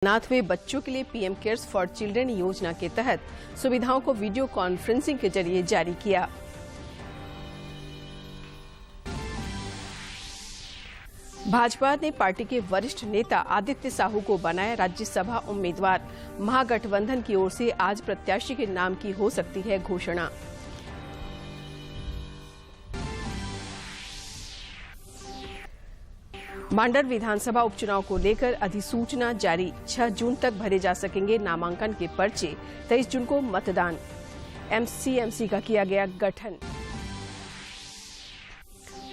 अनाथ हुए बच्चों के लिए पीएम केयर्स फॉर चिल्ड्रन योजना के तहत सुविधाओं को वीडियो कॉन्फ्रेंसिंग के जरिए जारी किया। भाजपा ने पार्टी के वरिष्ठ नेता आदित्य साहू को बनाया राज्यसभा उम्मीदवार। महागठबंधन की ओर से आज प्रत्याशी के नाम की हो सकती है घोषणा। मांडर विधानसभा उपचुनाव को लेकर अधिसूचना जारी। 6 जून तक भरे जा सकेंगे नामांकन के पर्चे। 23 जून को मतदान। एमसीएमसी का किया गया गठन।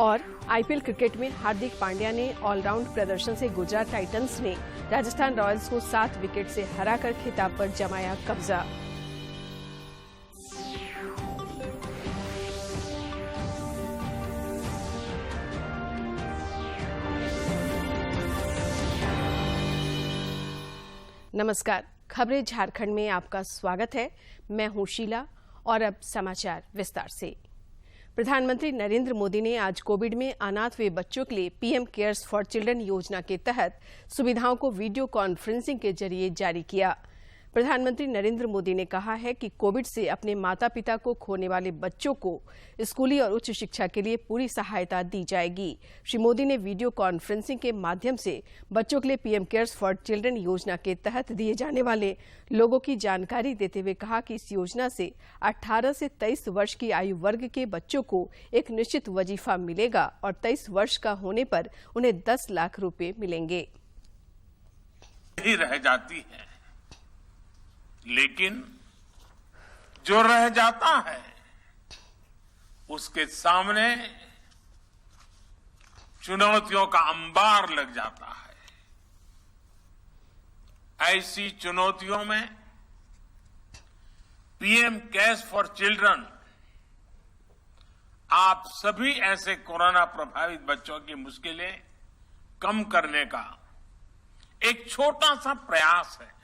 और आईपीएल क्रिकेट में हार्दिक पांड्या ने ऑलराउंड प्रदर्शन से गुजरात टाइटंस ने राजस्थान रॉयल्स को 7 विकेट से हराकर खिताब पर जमाया कब्जा। नमस्कार, खबरें झारखंड में आपका स्वागत है। मैं हूं शीला और अब समाचार विस्तार से। प्रधानमंत्री नरेंद्र मोदी ने आज कोविड में अनाथ हुए बच्चों के लिए पीएम केयर्स फॉर चिल्ड्रन योजना के तहत सुविधाओं को वीडियो कॉन्फ्रेंसिंग के जरिए जारी किया। प्रधानमंत्री नरेंद्र मोदी ने कहा है कि कोविड से अपने माता पिता को खोने वाले बच्चों को स्कूली और उच्च शिक्षा के लिए पूरी सहायता दी जाएगी। श्री मोदी ने वीडियो कॉन्फ्रेंसिंग के माध्यम से बच्चों के लिए पीएम केयर्स फॉर चिल्ड्रन योजना के तहत दिए जाने वाले लोगों की जानकारी देते हुए कहा कि इस योजना से 18 से 23 वर्ष की आयु वर्ग के बच्चों को एक निश्चित वजीफा मिलेगा और 23 वर्ष का होने पर उन्हें 10 लाख रुपए मिलेंगे। रह जाती है, लेकिन जो रह जाता है उसके सामने चुनौतियों का अंबार लग जाता है। ऐसी चुनौतियों में पीएम केयर्स फॉर चिल्ड्रन आप सभी ऐसे कोरोना प्रभावित बच्चों की मुश्किलें कम करने का एक छोटा सा प्रयास है।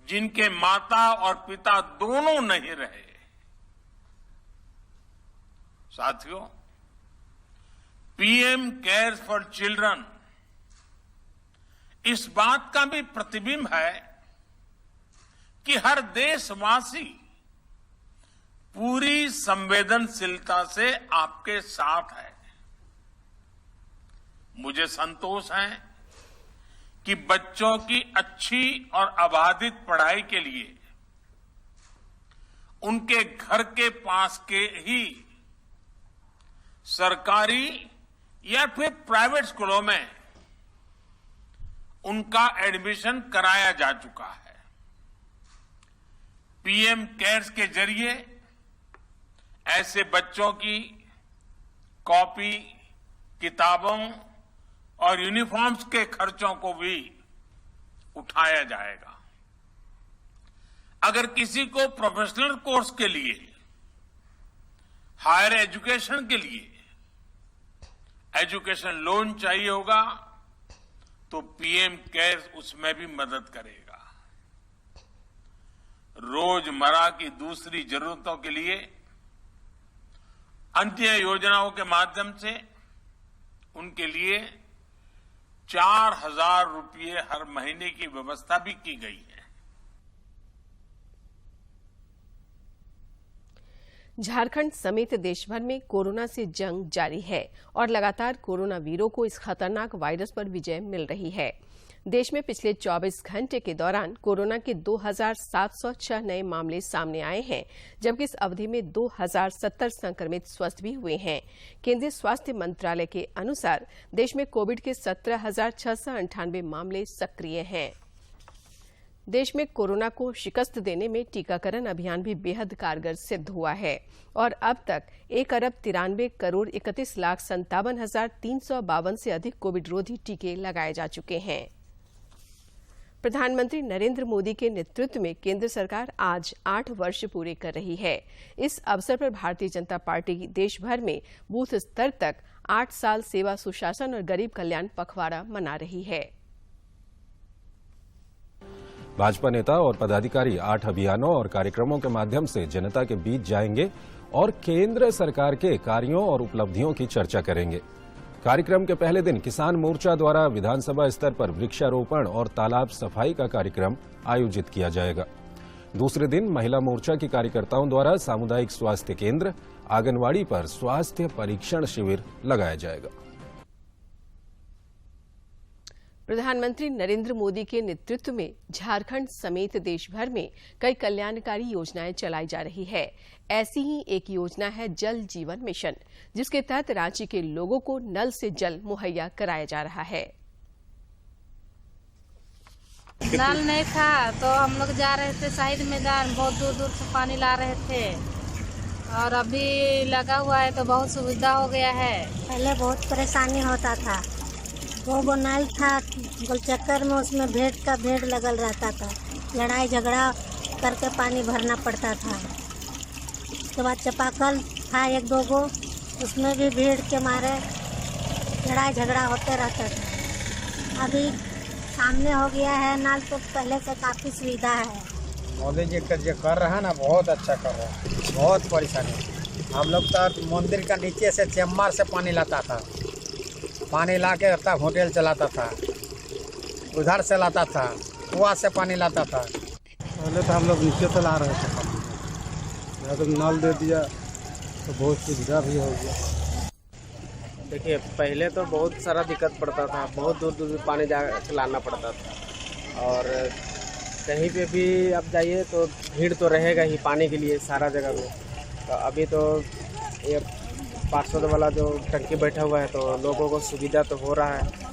जिनके माता और पिता दोनों नहीं रहे, साथियों, पीएम केयर्स फॉर चिल्ड्रन इस बात का भी प्रतिबिंब है कि हर देशवासी पूरी संवेदनशीलता से आपके साथ है। मुझे संतोष है कि बच्चों की अच्छी और अबाधित पढ़ाई के लिए उनके घर के पास के ही सरकारी या फिर प्राइवेट स्कूलों में उनका एडमिशन कराया जा चुका है। पीएम केयर्स के जरिए ऐसे बच्चों की कॉपी, किताबों और यूनिफॉर्म्स के खर्चों को भी उठाया जाएगा। अगर किसी को प्रोफेशनल कोर्स के लिए, हायर एजुकेशन के लिए एजुकेशन लोन चाहिए होगा तो पीएम केयर्स उसमें भी मदद करेगा। रोजमर्रा की दूसरी जरूरतों के लिए अन्य योजनाओं के माध्यम से उनके लिए 4,000 रुपये हर महीने की व्यवस्था भी की गई है। झारखंड समेत देश भर में कोरोना से जंग जारी है और लगातार कोरोना वीरों को इस खतरनाक वायरस पर विजय मिल रही है। देश में पिछले 24 घंटे के दौरान कोरोना के 2,706 नए मामले सामने आए हैं, जबकि इस अवधि में 2,070 संक्रमित स्वस्थ भी हुए हैं। केंद्रीय स्वास्थ्य मंत्रालय के अनुसार देश में कोविड के 17,698 मामले सक्रिय हैं। देश में कोरोना को शिकस्त देने में टीकाकरण अभियान भी बेहद कारगर सिद्ध हुआ है और अब तक 1,93,61,57,352 से अधिक कोविड रोधी टीके लगाए जा चुके हैं। प्रधानमंत्री नरेंद्र मोदी के नेतृत्व में केंद्र सरकार आज 8 वर्ष पूरे कर रही है। इस अवसर पर भारतीय जनता पार्टी देश भर में बूथ स्तर तक 8 साल सेवा, सुशासन और गरीब कल्याण पखवाड़ा मना रही है। भाजपा नेता और पदाधिकारी 8 अभियानों और कार्यक्रमों के माध्यम से जनता के बीच जाएंगे और केंद्र सरकार के कार्यों और उपलब्धियों की चर्चा करेंगे। कार्यक्रम के पहले दिन किसान मोर्चा द्वारा विधानसभा स्तर पर वृक्षारोपण और तालाब सफाई का कार्यक्रम आयोजित किया जाएगा। दूसरे दिन महिला मोर्चा की कार्यकर्ताओं द्वारा सामुदायिक स्वास्थ्य केंद्र, आंगनवाड़ी पर स्वास्थ्य परीक्षण शिविर लगाया जाएगा। प्रधानमंत्री नरेंद्र मोदी के नेतृत्व में झारखंड समेत देश भर में कई कल्याणकारी योजनाएं चलाई जा रही है। ऐसी ही एक योजना है जल जीवन मिशन, जिसके तहत रांची के लोगों को नल से जल मुहैया कराया जा रहा है। नल नहीं था तो हम लोग जा रहे थे शहीद मैदान, बहुत दूर दूर से पानी ला रहे थे और अभी लगा हुआ है तो बहुत सुविधा हो गया है। पहले बहुत परेशानी होता था, 2 नल था गोलचक्कर में, उसमें भेड़ लगल रहता था, लड़ाई झगड़ा करके पानी भरना पड़ता था। उसके बाद चापाकल था 1-2 गो, उसमें भी भीड़ के मारे लड़ाई झगड़ा होते रहता था। अभी सामने हो गया है नल, तो पहले से काफ़ी सुविधा है। मोदी जी जो कर रहा है ना, बहुत अच्छा कर रहा है। बहुत परेशानी, हम लोग तो मंदिर का नीचे से चेम्बर से पानी लाता था, पानी ला के तब होटल चलाता था, उधर से लाता था, कुआं से पानी लाता था। पहले तो हम लोग नीचे से ला रहे थे पानी, तो नल दे दिया तो बहुत सुविधा भी हो गया। देखिए, पहले तो बहुत सारा दिक्कत पड़ता था, बहुत दूर दूर पानी जा लाना पड़ता था और कहीं पे भी अब जाइए तो भीड़ तो रहेगा ही पानी के लिए सारा जगह में। तो अभी तो ये 500 वाला जो टंकी बैठा हुआ है तो लोगों को सुविधा तो हो रहा है।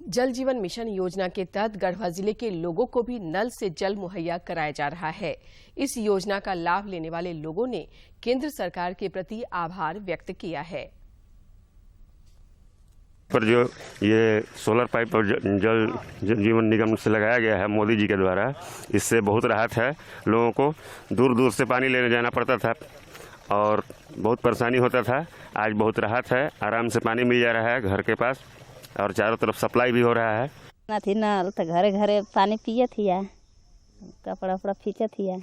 जल जीवन मिशन योजना के तहत गढ़वा जिले के लोगों को भी नल से जल मुहैया कराया जा रहा है। इस योजना का लाभ लेने वाले लोगों ने केंद्र सरकार के प्रति आभार व्यक्त किया है। पर जो ये सोलर पाइप और जल जीवन निगम से लगाया गया है मोदी जी के द्वारा, इससे बहुत राहत है। लोगों को दूर दूर से पानी लेने जाना पड़ता था और बहुत परेशानी होता था। आज बहुत राहत है, आराम से पानी मिल जा रहा है घर के पास और चारों तरफ सप्लाई भी हो रहा है। ना थी नल तो घरे घरे पानी पिए थिया, कपड़ा उपड़ा फींचे थिया।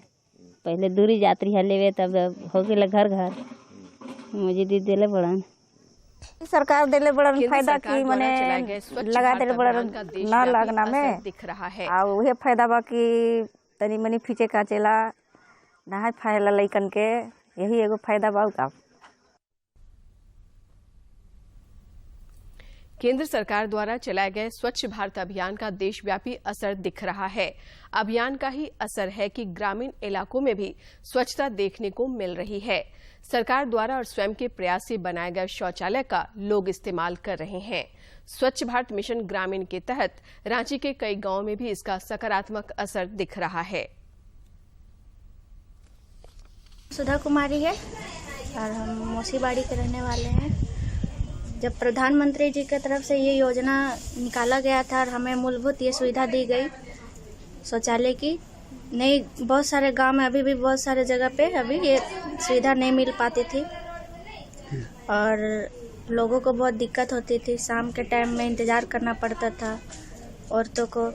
पहले दूरी जाती है लेवे, तब हो गए घर घर मुझे दी दिले बड़न सरकार दिले बड़न फायदा की मने लगा दिले बड़न ना लगना में दिख रहा है। और वही फायदा बाकी तनी मनी फीचे का चला नहा फायला लइकन के, यही एगो फायदा बा का। केंद्र सरकार द्वारा चलाए गए स्वच्छ भारत अभियान का देशव्यापी असर दिख रहा है। अभियान का ही असर है कि ग्रामीण इलाकों में भी स्वच्छता देखने को मिल रही है। सरकार द्वारा और स्वयं के प्रयास से बनाए गए शौचालय का लोग इस्तेमाल कर रहे हैं। स्वच्छ भारत मिशन ग्रामीण के तहत रांची के कई गांवों में भी इसका सकारात्मक असर दिख रहा है। सुधा कुमारी है और हम मौसीबाड़ी के रहने वाले हैं। जब प्रधानमंत्री जी की तरफ से ये योजना निकाला गया था और हमें मूलभूत ये सुविधा दी गई शौचालय की, नहीं बहुत सारे गांव में अभी भी बहुत सारे जगह पे अभी ये सुविधा नहीं मिल पाती थी और लोगों को बहुत दिक्कत होती थी। शाम के टाइम में इंतज़ार करना पड़ता था औरतों को।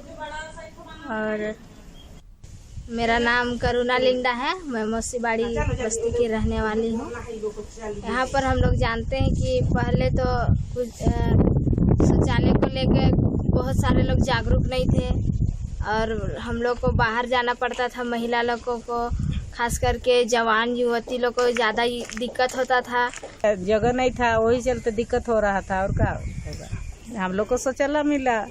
और मेरा नाम करुणा लिंडा है, मैं मौसीबाड़ी बस्ती की रहने वाली हूँ। यहाँ पर हम लोग जानते हैं कि पहले तो कुछ शौचालय को लेकर बहुत सारे लोग जागरूक नहीं थे और हम लोग को बाहर जाना पड़ता था। महिला लोगों को, खास करके जवान युवती लोग को ज़्यादा दिक्कत होता था। जगह नहीं था, वही चलते दिक्कत हो रहा था। और क्या होगा, हम लोग को शौचालय मिला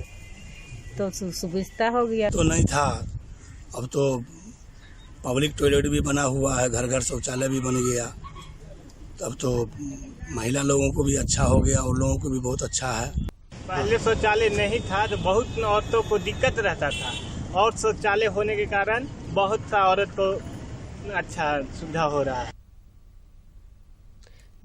तो सुविधा हो गया। तो नहीं था, अब तो पब्लिक टॉयलेट भी बना हुआ है, घर घर शौचालय भी बन गया। तब तो महिला लोगों को भी अच्छा हो गया और लोगों को भी बहुत अच्छा है। पहले शौचालय नहीं था तो बहुत औरतों को दिक्कत रहता था और शौचालय होने के कारण बहुत सा औरत को अच्छा सुविधा हो रहा है।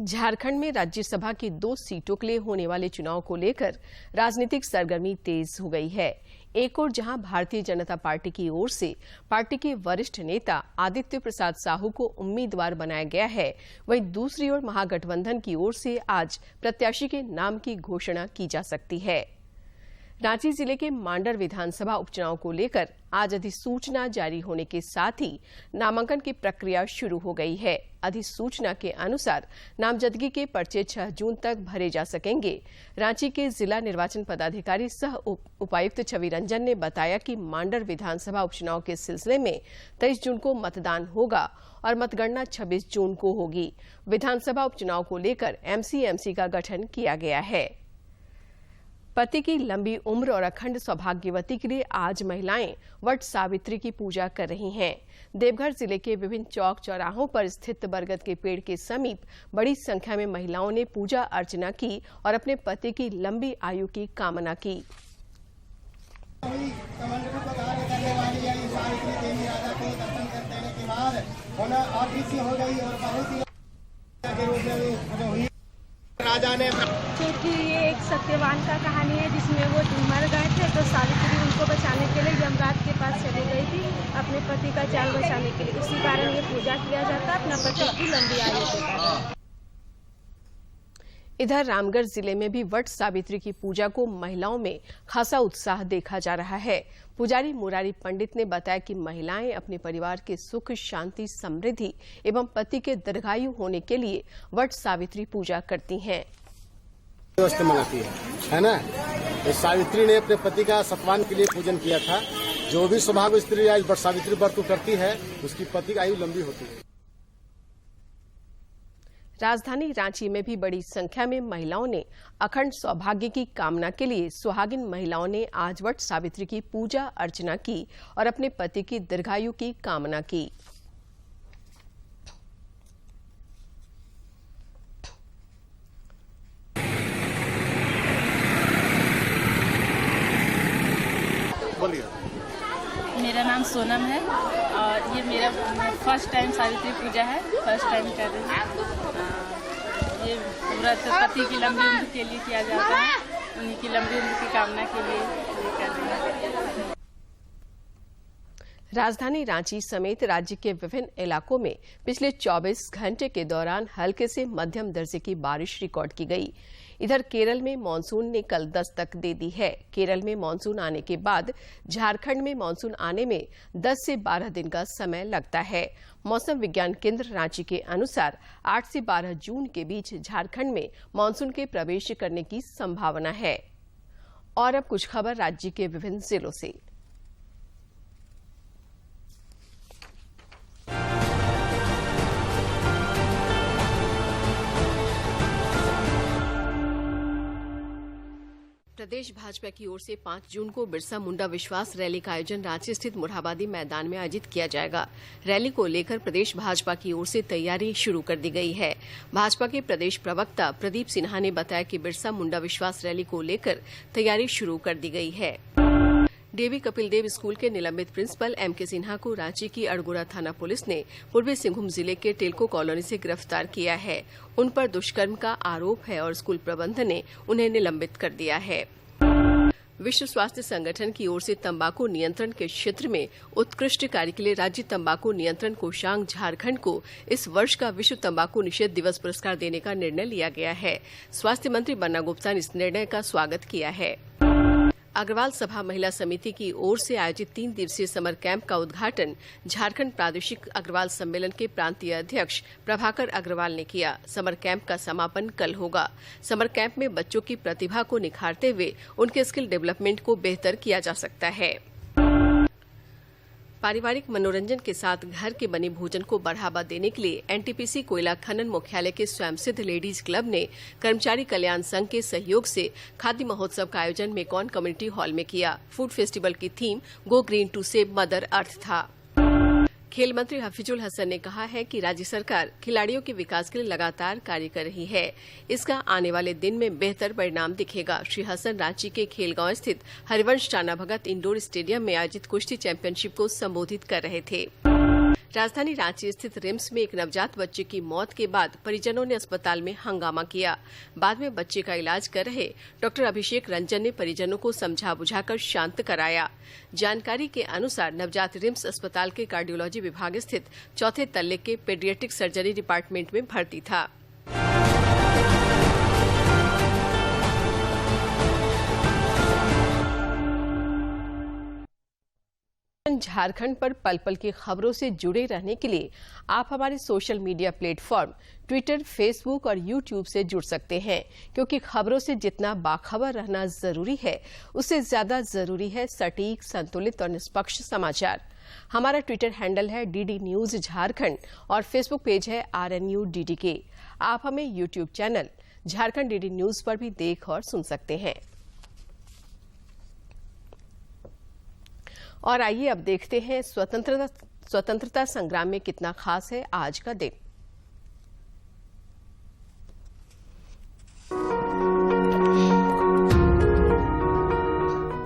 झारखंड में राज्यसभा की 2 सीटों के लिए होने वाले चुनाव को लेकर राजनीतिक सरगर्मी तेज हो गई है। एक ओर जहां भारतीय जनता पार्टी की ओर से पार्टी के वरिष्ठ नेता आदित्य प्रसाद साहू को उम्मीदवार बनाया गया है, वहीं दूसरी ओर महागठबंधन की ओर से आज प्रत्याशी के नाम की घोषणा की जा सकती है। रांची जिले के मांडर विधानसभा उपचुनाव को लेकर आज अधिसूचना जारी होने के साथ ही नामांकन की प्रक्रिया शुरू हो गई है। अधिसूचना के अनुसार नामजदगी के पर्चे 6 जून तक भरे जा सकेंगे। रांची के जिला निर्वाचन पदाधिकारी सह उपायुक्त छवि रंजन ने बताया कि मांडर विधानसभा उपचुनाव के सिलसिले में 23 जून को मतदान होगा और मतगणना 26 जून को होगी। विधानसभा उपचुनाव को लेकर एमसीएमसी का गठन किया गया है। पति की लंबी उम्र और अखंड सौभाग्यवती के लिए आज महिलाएं वट सावित्री की पूजा कर रही हैं। देवघर जिले के विभिन्न चौक चौराहों पर स्थित बरगद के पेड़ के समीप बड़ी संख्या में महिलाओं ने पूजा अर्चना की और अपने पति की लंबी आयु की कामना की। राजा ने, क्योंकि ये एक सत्यवान का कहानी है जिसमें वो मर गए थे तो सावित्री उनको बचाने के लिए यमराज के पास चली गई थी अपने पति का जान बचाने के लिए। इसी कारण ये पूजा किया जाता है अपना पति की लंबी आयु के कारण। इधर रामगढ़ जिले में भी वट सावित्री की पूजा को महिलाओं में खासा उत्साह देखा जा रहा है। पुजारी मुरारी पंडित ने बताया कि महिलाएं अपने परिवार के सुख, शांति, समृद्धि एवं पति के दीर्घायु होने के लिए वट सावित्री पूजा करती हैं। मनाती है ना। तो सावित्री ने अपने पति का सतवान के लिए पूजन किया था। जो भी सौभाग्य स्त्री आज वट सावित्री व्रत करती है उसकी पति की आयु लंबी होती है। राजधानी रांची में भी बड़ी संख्या में महिलाओं ने अखंड सौभाग्य की कामना के लिए सुहागिन महिलाओं ने आज वट सावित्री की पूजा अर्चना की और अपने पति की दीर्घायु की कामना की। मेरा नाम सोनम है और ये मेरा फर्स्ट टाइम सावित्री पूजा है। फर्स्ट टाइम कर रही हूँ। ये व्रत पति की लंबी उम्र के लिए किया जाता है। उन्हीं की लंबी उम्र की कामना के लिए कर रही हूँ। राजधानी रांची समेत राज्य के विभिन्न इलाकों में पिछले 24 घंटे के दौरान हल्के से मध्यम दर्जे की बारिश रिकॉर्ड की गई। इधर केरल में मानसून ने कल दस्तक दे दी है। केरल में मानसून आने के बाद झारखंड में मानसून आने में 10 से 12 दिन का समय लगता है। मौसम विज्ञान केंद्र रांची के अनुसार 8 से 12 जून के बीच झारखंड में मानसून के प्रवेश करने की संभावना है। और अब कुछ खबर राज्य के विभिन्न जिलों से। प्रदेश भाजपा की ओर से 5 जून को बिरसा मुंडा विश्वास रैली का आयोजन रांची स्थित मुरहाबादी मैदान में आयोजित किया जाएगा। रैली को लेकर प्रदेश भाजपा की ओर से तैयारी शुरू कर दी गई है। भाजपा के प्रदेश प्रवक्ता प्रदीप सिन्हा ने बताया कि बिरसा मुंडा विश्वास रैली को लेकर तैयारी शुरू कर दी गई है। डीवी कपिल देव स्कूल के निलंबित प्रिंसिपल एम.के. सिन्हा को रांची की अड़गोड़ा थाना पुलिस ने पूर्वी सिंहभूम जिले के टेलको कॉलोनी से गिरफ्तार किया है। उन पर दुष्कर्म का आरोप है और स्कूल प्रबंधन ने उन्हें निलंबित कर दिया है। विश्व स्वास्थ्य संगठन की ओर से तंबाकू नियंत्रण के क्षेत्र में उत्कृष्ट कार्य के लिए राज्य तंबाकू नियंत्रण कोषांग झारखंड को इस वर्ष का विश्व तंबाकू निषेध दिवस पुरस्कार देने का निर्णय लिया गया है। स्वास्थ्य मंत्री बन्ना गुप्ता ने इस निर्णय का स्वागत किया है। अग्रवाल सभा महिला समिति की ओर से आयोजित 3 दिवसीय समर कैंप का उद्घाटन झारखंड प्रादेशिक अग्रवाल सम्मेलन के प्रांतीय अध्यक्ष प्रभाकर अग्रवाल ने किया। समर कैंप का समापन कल होगा। समर कैंप में बच्चों की प्रतिभा को निखारते हुए उनके स्किल डेवलपमेंट को बेहतर किया जा सकता है। पारिवारिक मनोरंजन के साथ घर के बने भोजन को बढ़ावा देने के लिए एनटीपीसी कोयला खनन मुख्यालय के स्वयंसिद्ध लेडीज क्लब ने कर्मचारी कल्याण संघ के सहयोग से खाद्य महोत्सव का आयोजन मेकॉन कम्युनिटी हॉल में किया। फूड फेस्टिवल की theme go green to save mother earth था। खेल मंत्री हफीजुल हसन ने कहा है कि राज्य सरकार खिलाड़ियों के विकास के लिए लगातार कार्य कर रही है। इसका आने वाले दिन में बेहतर परिणाम दिखेगा। श्री हसन रांची के खेलगांव स्थित हरिवंश टाना भगत इंडोर स्टेडियम में आयोजित कुश्ती चैंपियनशिप को संबोधित कर रहे थे। राजधानी रांची स्थित रिम्स में एक नवजात बच्चे की मौत के बाद परिजनों ने अस्पताल में हंगामा किया। बाद में बच्चे का इलाज कर रहे डॉक्टर अभिषेक रंजन ने परिजनों को समझा बुझाकर शांत कराया। जानकारी के अनुसार नवजात रिम्स अस्पताल के कार्डियोलॉजी विभाग स्थित 4थे तल्ले के पेडियाट्रिक सर्जरी डिपार्टमेंट में भर्ती था। झारखंड पर पल पल की खबरों से जुड़े रहने के लिए आप हमारे social media platform Twitter, Facebook और यूट्यूब से जुड़ सकते हैं, क्योंकि खबरों से जितना बाखबर रहना जरूरी है, उससे ज्यादा जरूरी है सटीक, संतुलित और निष्पक्ष समाचार। हमारा ट्विटर हैंडल है DD न्यूज झारखंड और फेसबुक पेज है RNU-DDK। आप हमें YouTube channel Jharkhand DD news पर भी देख और सुन सकते हैं। और आइए अब देखते हैं स्वतंत्रता संग्राम में कितना खास है आज का दिन।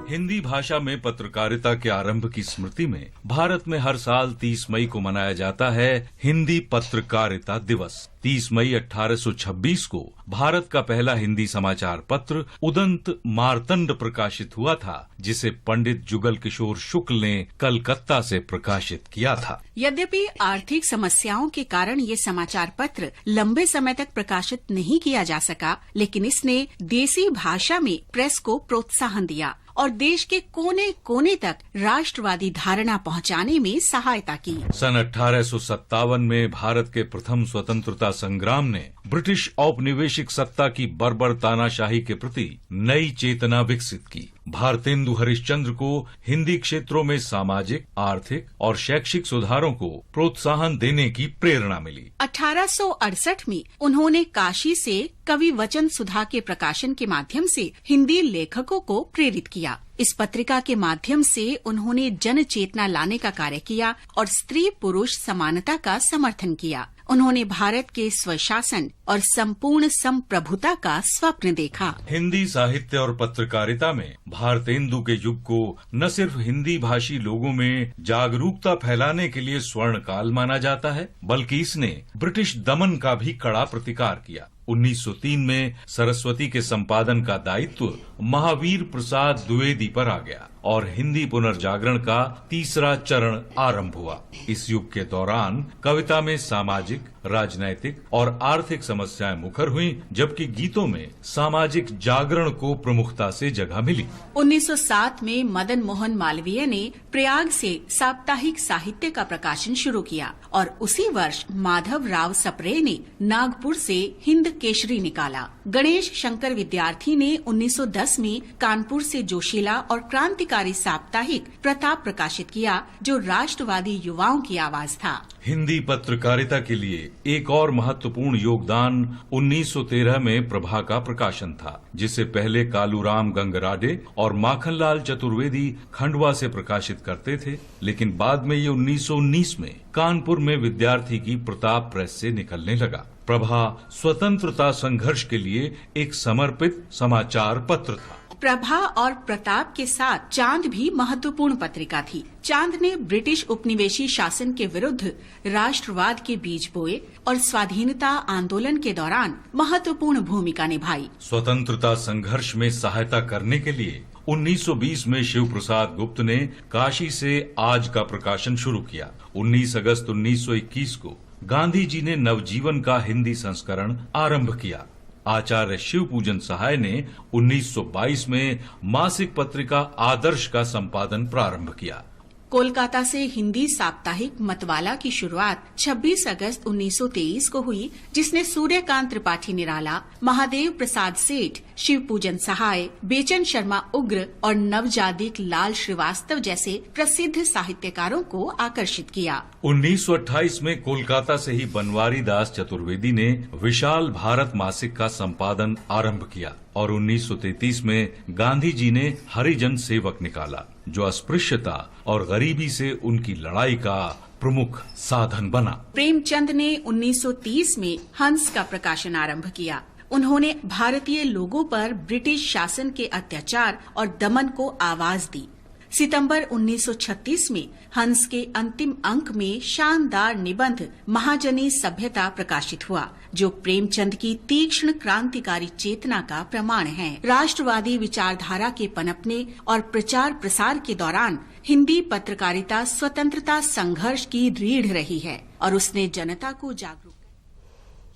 हिंदी भाषा में पत्रकारिता के आरंभ की स्मृति में भारत में हर साल 30 मई को मनाया जाता है हिंदी पत्रकारिता दिवस। 30 मई 1826 को भारत का पहला हिंदी समाचार पत्र उदंत मार्तंड प्रकाशित हुआ था, जिसे पंडित जुगल किशोर शुक्ल ने कलकत्ता से प्रकाशित किया था। यद्यपि आर्थिक समस्याओं के कारण ये समाचार पत्र लंबे समय तक प्रकाशित नहीं किया जा सका, लेकिन इसने देसी भाषा में प्रेस को प्रोत्साहन दिया और देश के कोने कोने तक राष्ट्रवादी धारणा पहुंचाने में सहायता की। सन 1857 में भारत के प्रथम स्वतंत्रता संग्राम ने ब्रिटिश औपनिवेशिक सत्ता की बर्बर तानाशाही के प्रति नई चेतना विकसित की। भारतेंदु हरिश्चंद्र को हिंदी क्षेत्रों में सामाजिक, आर्थिक और शैक्षिक सुधारों को प्रोत्साहन देने की प्रेरणा मिली। 1868 में उन्होंने काशी से कवि वचन सुधा के प्रकाशन के माध्यम से हिंदी लेखकों को प्रेरित किया। इस पत्रिका के माध्यम से उन्होंने जन चेतना लाने का कार्य किया और स्त्री पुरुष समानता का समर्थन किया। उन्होंने भारत के स्वशासन और संपूर्ण संप्रभुता का स्वप्न देखा। हिंदी साहित्य और पत्रकारिता में भारतेंदु के युग को न सिर्फ हिंदी भाषी लोगों में जागरूकता फैलाने के लिए स्वर्ण काल माना जाता है, बल्कि इसने ब्रिटिश दमन का भी कड़ा प्रतिकार किया। 1903 में सरस्वती के संपादन का दायित्व महावीर प्रसाद द्विवेदी पर आ गया और हिंदी पुनर्जागरण का तीसरा चरण आरंभ हुआ। इस युग के दौरान कविता में सामाजिक, राजनैतिक और आर्थिक समस्याएं मुखर हुईं, जबकि गीतों में सामाजिक जागरण को प्रमुखता से जगह मिली। 1907 में मदन मोहन मालवीय ने प्रयाग से साप्ताहिक साहित्य का प्रकाशन शुरू किया और उसी वर्ष माधव राव सप्रे ने नागपुर से हिंद केसरी निकाला। गणेश शंकर विद्यार्थी ने 1910 में कानपुर से जोशीला और क्रांतिकारी साप्ताहिक प्रताप प्रकाशित किया, जो राष्ट्रवादी युवाओं की आवाज था। हिंदी पत्रकारिता के लिए एक और महत्वपूर्ण योगदान 1913 में प्रभा का प्रकाशन था, जिसे पहले कालूराम गंगराडे और माखनलाल चतुर्वेदी खंडवा से प्रकाशित करते थे, लेकिन बाद में ये 1919 में कानपुर में विद्यार्थी की प्रताप प्रेस से निकलने लगा। प्रभा स्वतंत्रता संघर्ष के लिए एक समर्पित समाचार पत्र था। प्रभा और प्रताप के साथ चांद भी महत्वपूर्ण पत्रिका थी। चांद ने ब्रिटिश उपनिवेशी शासन के विरुद्ध राष्ट्रवाद के बीज बोए और स्वाधीनता आंदोलन के दौरान महत्वपूर्ण भूमिका निभाई। स्वतंत्रता संघर्ष में सहायता करने के लिए 1920 में शिव प्रसाद गुप्त ने काशी से आज का प्रकाशन शुरू किया। 19 अगस्त 1921 को गांधी जी ने नवजीवन का हिंदी संस्करण आरंभ किया। आचार्य शिव पूजन सहाय ने 1922 में मासिक पत्रिका आदर्श का संपादन प्रारंभ किया। कोलकाता से हिंदी साप्ताहिक मतवाला की शुरुआत 26 अगस्त 1923 को हुई, जिसने सूर्यकांत त्रिपाठी निराला, महादेव प्रसाद सेठ, शिव पूजन सहाय, बेचन शर्मा उग्र और नवजादिक लाल श्रीवास्तव जैसे प्रसिद्ध साहित्यकारों को आकर्षित किया। 1928 में कोलकाता से ही बनवारी दास चतुर्वेदी ने विशाल भारत मासिक का संपादन आरंभ किया और 1933 में गांधी जी ने हरिजन सेवक निकाला, जो अस्पृश्यता और गरीबी से उनकी लड़ाई का प्रमुख साधन बना। प्रेमचंद ने 1930 में हंस का प्रकाशन आरंभ किया। उन्होंने भारतीय लोगों पर ब्रिटिश शासन के अत्याचार और दमन को आवाज दी। सितंबर 1936 में हंस के अंतिम अंक में शानदार निबंध महाजनी सभ्यता प्रकाशित हुआ, जो प्रेमचंद की तीक्ष्ण क्रांतिकारी चेतना का प्रमाण है। राष्ट्रवादी विचारधारा के पनपने और प्रचार प्रसार के दौरान हिंदी पत्रकारिता स्वतंत्रता संघर्ष की रीढ़ रही है और उसने जनता को जागरूक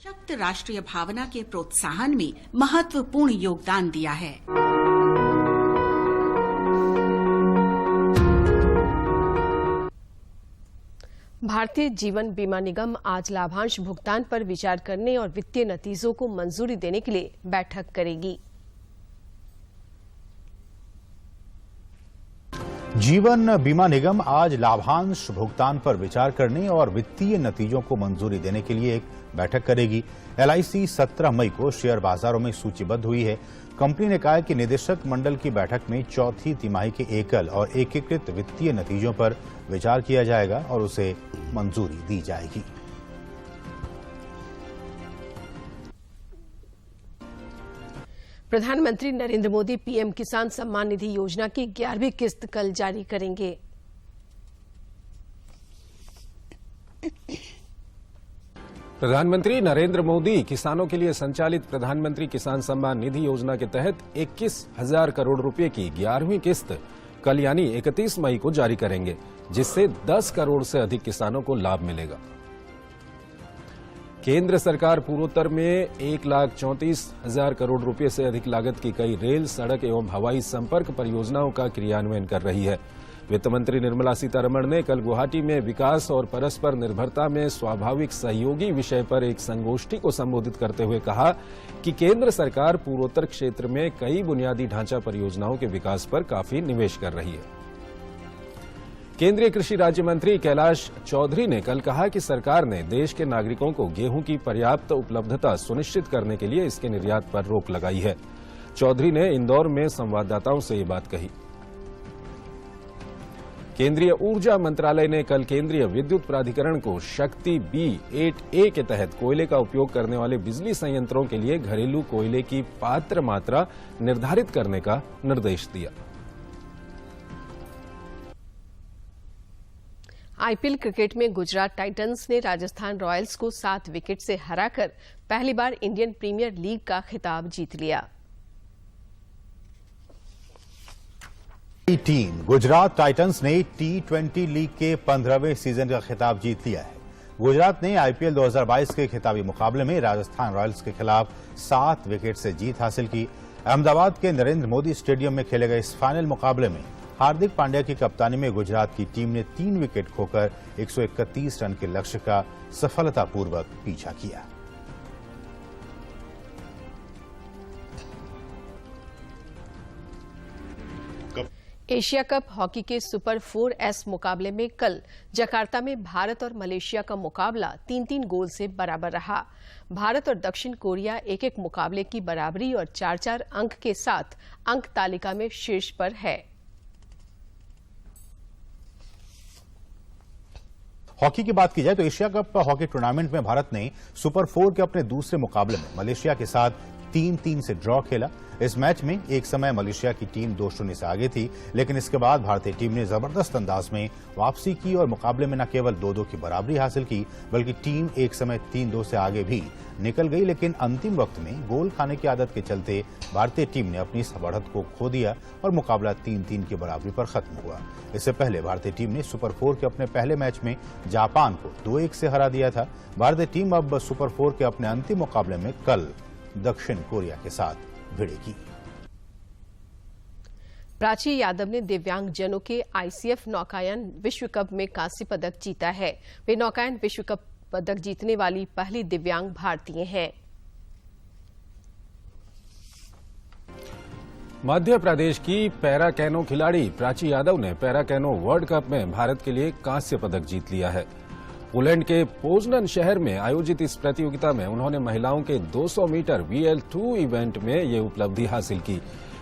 शक्त राष्ट्रीय भावना के प्रोत्साहन में महत्वपूर्ण योगदान दिया है। भारतीय जीवन बीमा निगम आज लाभांश भुगतान पर विचार करने और वित्तीय नतीजों को मंजूरी देने के लिए बैठक करेगी। जीवन बीमा निगम आज लाभांश भुगतान पर विचार करने और वित्तीय नतीजों को मंजूरी देने के लिए एक बैठक करेगी। LIC 17 मई को शेयर बाजारों में सूचीबद्ध हुई है। कंपनी ने कहा है कि निदेशक मंडल की बैठक में चौथी तिमाही के एकल और एकीकृत वित्तीय नतीजों पर विचार किया जाएगा और उसे मंजूरी दी जाएगी। प्रधानमंत्री नरेंद्र मोदी PM किसान सम्मान निधि योजना की 11वीं किस्त कल जारी करेंगे। प्रधानमंत्री नरेंद्र मोदी किसानों के लिए संचालित प्रधानमंत्री किसान सम्मान निधि योजना के तहत 21,000 करोड़ रुपए की 11वीं किस्त कल यानी 31 मई को जारी करेंगे, जिससे 10 करोड़ से अधिक किसानों को लाभ मिलेगा। केंद्र सरकार पूर्वोत्तर में 1,34,000 करोड़ रुपए से अधिक लागत की कई रेल, सड़क एवं हवाई संपर्क परियोजनाओं का क्रियान्वयन कर रही है। वित्त मंत्री निर्मला सीतारमण ने कल गुवाहाटी में विकास और परस्पर निर्भरता में स्वाभाविक सहयोगी विषय पर एक संगोष्ठी को संबोधित करते हुए कहा कि केंद्र सरकार पूर्वोत्तर क्षेत्र में कई बुनियादी ढांचा परियोजनाओं के विकास पर काफी निवेश कर रही है। केंद्रीय कृषि राज्य मंत्री कैलाश चौधरी ने कल कहा कि सरकार ने देश के नागरिकों को गेहूं की पर्याप्त उपलब्धता सुनिश्चित करने के लिए इसके निर्यात पर रोक लगाई है। चौधरी ने इंदौर में संवाददाताओं से ये बात कही। केंद्रीय ऊर्जा मंत्रालय ने कल केंद्रीय विद्युत प्राधिकरण को शक्ति B8A के तहत कोयले का उपयोग करने वाले बिजली संयंत्रों के लिए घरेलू कोयले की पात्र मात्रा निर्धारित करने का निर्देश दिया। IPL क्रिकेट में गुजरात टाइटंस ने राजस्थान रॉयल्स को 7 विकेट से हराकर पहली बार इंडियन प्रीमियर लीग का खिताब जीत लिया। टीम गुजरात टाइटंस ने T20 लीग के 15वें सीजन का खिताब जीत लिया है। गुजरात ने IPL 2022 के खिताबी मुकाबले में राजस्थान रॉयल्स के खिलाफ 7 विकेट से जीत हासिल की। अहमदाबाद के नरेंद्र मोदी स्टेडियम में खेले गए इस फाइनल मुकाबले में हार्दिक पांड्या की कप्तानी में गुजरात की टीम ने 3 विकेट खोकर 131 रन के लक्ष्य का सफलतापूर्वक पीछा किया। एशिया कप हॉकी के सुपर 4S मुकाबले में कल जकार्ता में भारत और मलेशिया का मुकाबला 3-3 गोल से बराबर रहा। भारत और दक्षिण कोरिया एक-एक मुकाबले की बराबरी और 4-4 अंक के साथ अंक तालिका में शीर्ष पर है। हॉकी की बात की जाए तो एशिया कप हॉकी टूर्नामेंट में भारत ने सुपर 4 के अपने दूसरे मुकाबले में मलेशिया के साथ 3-3 से ड्रॉ खेला। इस मैच में एक समय मलेशिया की टीम 2-0 से आगे थी, लेकिन इसके बाद भारतीय टीम ने जबरदस्त अंदाज में वापसी की और मुकाबले में न केवल 2-2 की बराबरी हासिल की, बल्कि टीम एक समय 3-2 से आगे भी निकल गई। लेकिन अंतिम वक्त में गोल खाने की आदत के चलते भारतीय टीम ने अपनी इस बढ़त को खो दिया और मुकाबला 3-3 की बराबरी पर खत्म हुआ। इससे पहले भारतीय टीम ने सुपर 4 के अपने पहले मैच में जापान को 2-1 से हरा दिया था। भारतीय टीम अब सुपर 4 के अपने अंतिम मुकाबले में कल दक्षिण कोरिया के साथ भिड़ेगी। प्राची यादव ने दिव्यांग जनों के ICF नौकायन विश्व कप में कांस्य पदक जीता है। वे नौकायन विश्व कप पदक जीतने वाली पहली दिव्यांग भारतीय हैं। मध्य प्रदेश की पैरा कैनो खिलाड़ी प्राची यादव ने पैरा कैनो वर्ल्ड कप में भारत के लिए कांस्य पदक जीत लिया है। पोलैंड के पोजनन शहर में आयोजित इस प्रतियोगिता में उन्होंने महिलाओं के 200 मीटर VL2 इवेंट में ये उपलब्धि हासिल की।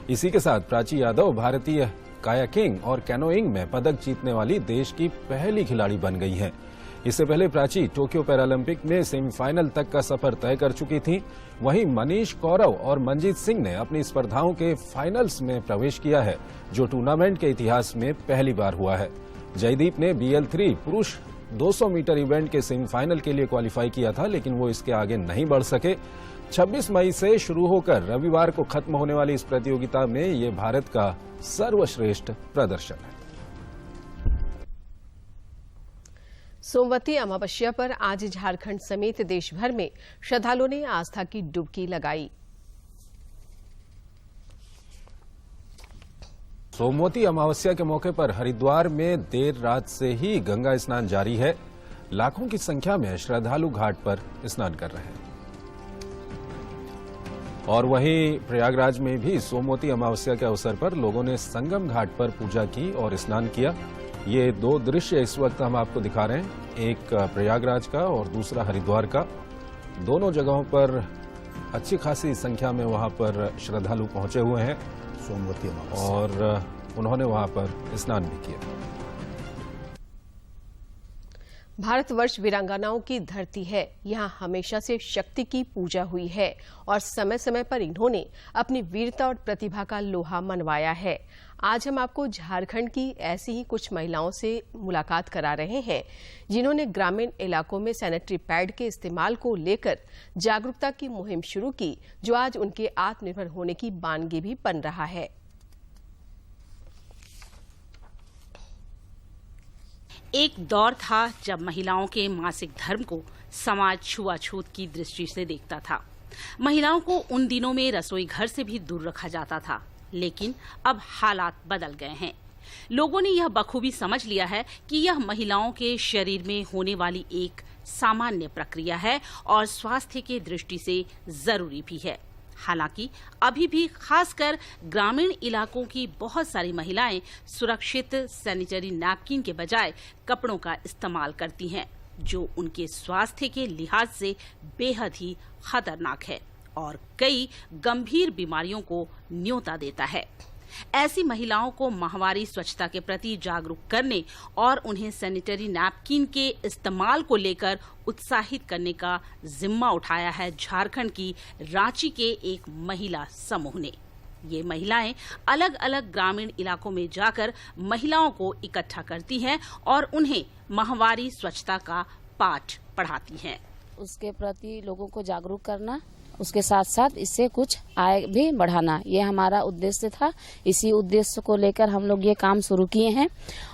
इसी के साथ प्राची यादव भारतीय कायाकिंग और कैनोइंग में पदक जीतने वाली देश की पहली खिलाड़ी बन गई हैं। इससे पहले प्राची टोक्यो पैरालंपिक में सेमीफाइनल तक का सफर तय कर चुकी थीं। वहीं मनीष कौरव और मनजीत सिंह ने अपनी स्पर्धाओं के फाइनल्स में प्रवेश किया है, जो टूर्नामेंट के इतिहास में पहली बार हुआ है। जयदीप ने BL3 पुरुष 200 मीटर इवेंट के सेमीफाइनल के लिए क्वालिफाई किया था, लेकिन वो इसके आगे नहीं बढ़ सके। 26 मई से शुरू होकर रविवार को खत्म होने वाली इस प्रतियोगिता में ये भारत का सर्वश्रेष्ठ प्रदर्शन है। सोमवती अमावस्या पर आज झारखंड समेत देश भर में श्रद्धालुओं ने आस्था की डुबकी लगाई। सोमवती अमावस्या के मौके पर हरिद्वार में देर रात से ही गंगा स्नान जारी है। लाखों की संख्या में श्रद्धालु घाट पर स्नान कर रहे हैं। और वहीं प्रयागराज में भी सोमवती अमावस्या के अवसर पर लोगों ने संगम घाट पर पूजा की और स्नान किया। ये दो दृश्य इस वक्त हम आपको दिखा रहे हैं, एक प्रयागराज का और दूसरा हरिद्वार का। दोनों जगहों पर अच्छी खासी संख्या में वहां पर श्रद्धालु पहुंचे हुए हैं सोमवती अमावस्या, और उन्होंने वहां पर स्नान भी किया। भारतवर्ष वीरांगनाओं की धरती है। यहाँ हमेशा से शक्ति की पूजा हुई है और समय समय पर इन्होंने अपनी वीरता और प्रतिभा का लोहा मनवाया है। आज हम आपको झारखंड की ऐसी ही कुछ महिलाओं से मुलाकात करा रहे हैं जिन्होंने ग्रामीण इलाकों में सैनिटरी पैड के इस्तेमाल को लेकर जागरूकता की मुहिम शुरू की, जो आज उनके आत्मनिर्भर होने की बानगी भी बन रहा है। एक दौर था जब महिलाओं के मासिक धर्म को समाज छुआछूत की दृष्टि से देखता था। महिलाओं को उन दिनों में रसोई घर से भी दूर रखा जाता था, लेकिन अब हालात बदल गए हैं। लोगों ने यह बखूबी समझ लिया है कि यह महिलाओं के शरीर में होने वाली एक सामान्य प्रक्रिया है और स्वास्थ्य की दृष्टि से जरूरी भी है। हालांकि अभी भी खासकर ग्रामीण इलाकों की बहुत सारी महिलाएं सुरक्षित सैनिटरी नैपकिन के बजाय कपड़ों का इस्तेमाल करती हैं, जो उनके स्वास्थ्य के लिहाज से बेहद ही खतरनाक है और कई गंभीर बीमारियों को न्योता देता है। ऐसी महिलाओं को माहवारी स्वच्छता के प्रति जागरूक करने और उन्हें सैनिटरी नैपकिन के इस्तेमाल को लेकर उत्साहित करने का जिम्मा उठाया है झारखंड की रांची के एक महिला समूह ने। ये महिलाएं अलग अलग ग्रामीण इलाकों में जाकर महिलाओं को इकट्ठा करती हैं और उन्हें माहवारी स्वच्छता का पाठ पढ़ाती हैं। उसके प्रति लोगों को जागरूक करना, उसके साथ साथ इससे कुछ आय भी बढ़ाना, ये हमारा उद्देश्य था। इसी उद्देश्य को लेकर हम लोग ये काम शुरू किए हैं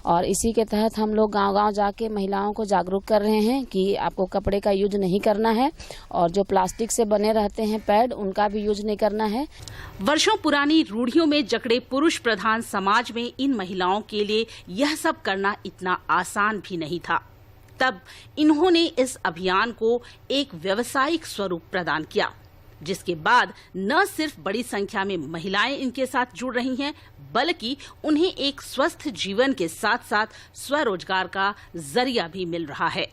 और इसी के तहत हम लोग गांव-गांव जाके महिलाओं को जागरूक कर रहे हैं कि आपको कपड़े का यूज नहीं करना है और जो प्लास्टिक से बने रहते हैं पैड, उनका भी यूज नहीं करना है। वर्षों पुरानी रूढ़ियों में जकड़े पुरुष प्रधान समाज में इन महिलाओं के लिए यह सब करना इतना आसान भी नहीं था। तब इन्होंने इस अभियान को एक व्यावसायिक स्वरूप प्रदान किया, जिसके बाद न सिर्फ बड़ी संख्या में महिलाएं इनके साथ जुड़ रही हैं, बल्कि उन्हें एक स्वस्थ जीवन के साथ साथ स्वरोजगार का जरिया भी मिल रहा है।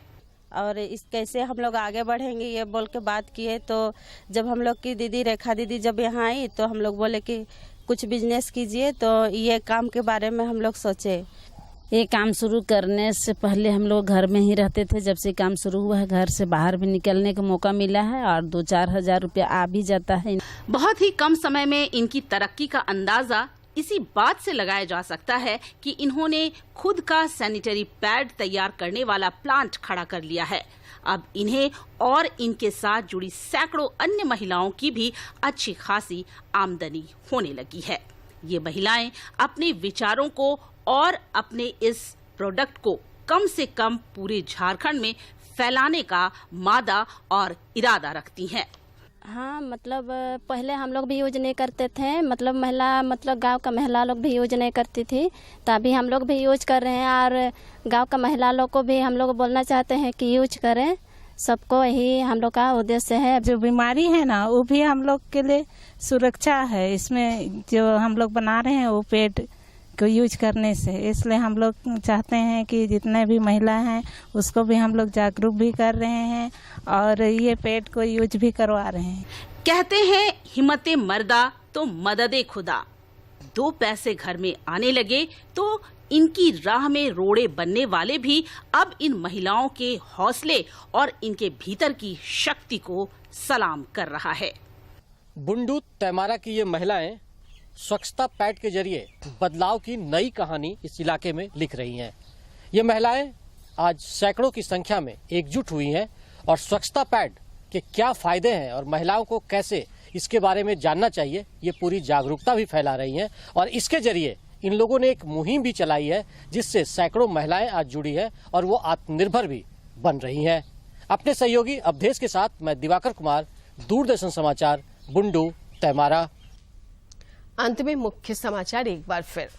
और इस कैसे हम लोग आगे बढ़ेंगे ये बोल के बात किए, तो जब हम लोग की दीदी रेखा दीदी जब यहाँ आई तो हम लोग बोले कि कुछ बिजनेस कीजिए, तो ये काम के बारे में हम लोग सोचे। ये काम शुरू करने से पहले हम लोग घर में ही रहते थे। जब से काम शुरू हुआ है घर से बाहर भी निकलने का मौका मिला है और 2-4 हजार रुपया आ भी जाता है। बहुत ही कम समय में इनकी तरक्की का अंदाजा इसी बात से लगाया जा सकता है कि इन्होंने खुद का सैनिटरी पैड तैयार करने वाला प्लांट खड़ा कर लिया है। अब इन्हें और इनके साथ जुड़ी सैकड़ों अन्य महिलाओं की भी अच्छी खासी आमदनी होने लगी है। ये महिलाएं अपने विचारों को और अपने इस प्रोडक्ट को कम से कम पूरे झारखंड में फैलाने का मादा और इरादा रखती हैं। हाँ, मतलब पहले हम लोग भी यूज नहीं करते थे, मतलब गांव का महिला लोग भी यूज नहीं करती थी, तो अभी हम लोग भी यूज कर रहे हैं और गांव का महिला लोग को भी हम लोग बोलना चाहते हैं कि यूज करें। सबको यही हम लोग का उद्देश्य है। जो बीमारी है ना, वो भी हम लोग के लिए सुरक्षा है। इसमें जो हम लोग बना रहे हैं वो पेट को यूज करने से, इसलिए हम लोग चाहते हैं कि जितने भी महिला हैं उसको भी हम लोग जागरूक भी कर रहे हैं और ये पेट को यूज भी करवा रहे हैं। कहते हैं हिम्मते मर्दा तो मददे खुदा। 2 पैसे घर में आने लगे तो इनकी राह में रोड़े बनने वाले भी अब इन महिलाओं के हौसले और इनके भीतर की शक्ति को सलाम कर रहा है। बुंडू तैमारा की ये महिलाएं स्वच्छता पैड के जरिए बदलाव की नई कहानी इस इलाके में लिख रही हैं। ये महिलाएं आज सैकड़ों की संख्या में एकजुट हुई हैं और स्वच्छता पैड के क्या फायदे हैं और महिलाओं को कैसे इसके बारे में जानना चाहिए, ये पूरी जागरूकता भी फैला रही हैं। और इसके जरिए इन लोगों ने एक मुहिम भी चलाई है जिससे सैकड़ों महिलाएं आज जुड़ी है और वो आत्मनिर्भर भी बन रही हैं। अपने सहयोगी अवधेश के साथ मैं दिवाकर कुमार, दूरदर्शन समाचार, बुंडू तैमारा। अंत में मुख्य समाचार एक बार फिर।